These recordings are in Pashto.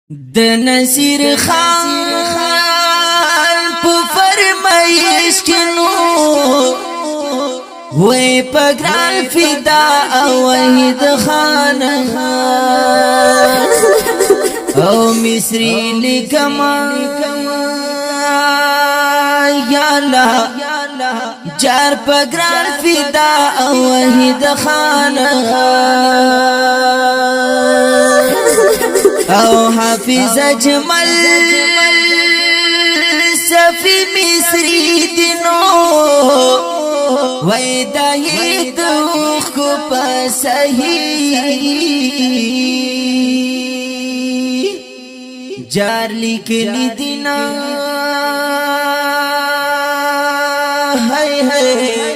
د نصیر خان په فرمایش کې نو وې پګران فدا او وحید خان او مصری لکما یا الله جار پګران فدا او وحید خان او حافظ اجمل صفی مصری دینو وای دای دوخ کو پسهی جار لیکلی دینا هی هی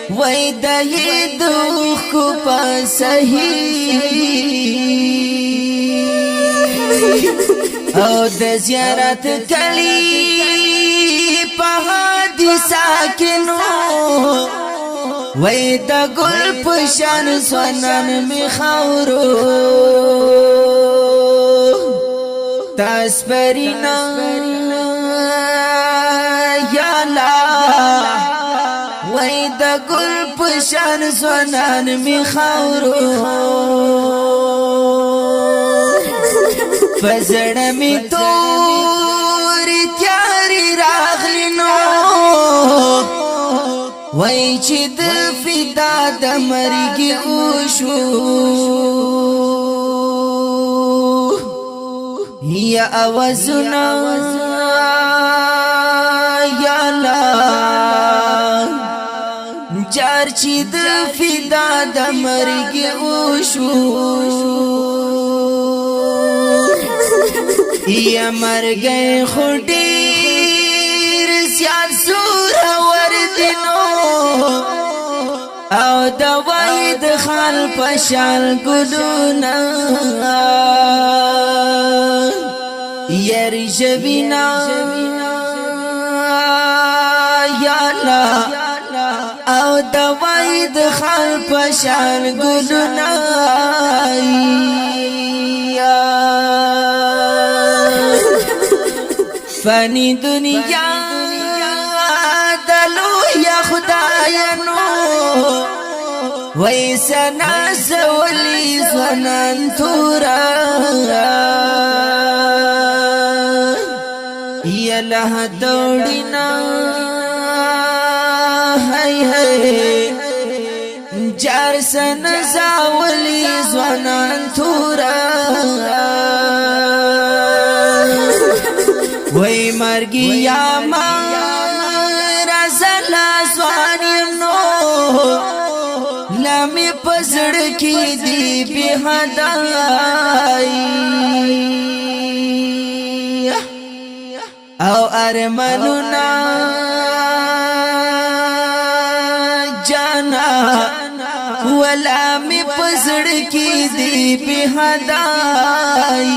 وای دای دوخ کو پسهی او د زیارت کلی په حدیثا کې نو وای د ګل په شان سنن می خاورو تاس پرینا یا الله وای د ګل په شان سنن می خاورو پزړه می تورې تیارې راغلي نو وای چې د فدا د مرګ وشو یا اوازونه یا الله جار چې د فدا د مرګ وشو یا مرگئی خودیر سیاد سور وردنو او دوائد خال پشال گلونا یری جبینا یا اللہ او دوائد خال پشال گلونا فانی دنیا دلو یا خدایانو ویسنا سولی زنان تورا یا لہ دوڑینا ہے جار سن زاولی زنان تورا وای مرګي یا ما رزلا سوانیم نو لمه پزړ کې دی به هداي او ارمننا جانا ولا می پزړ کې دی به هداي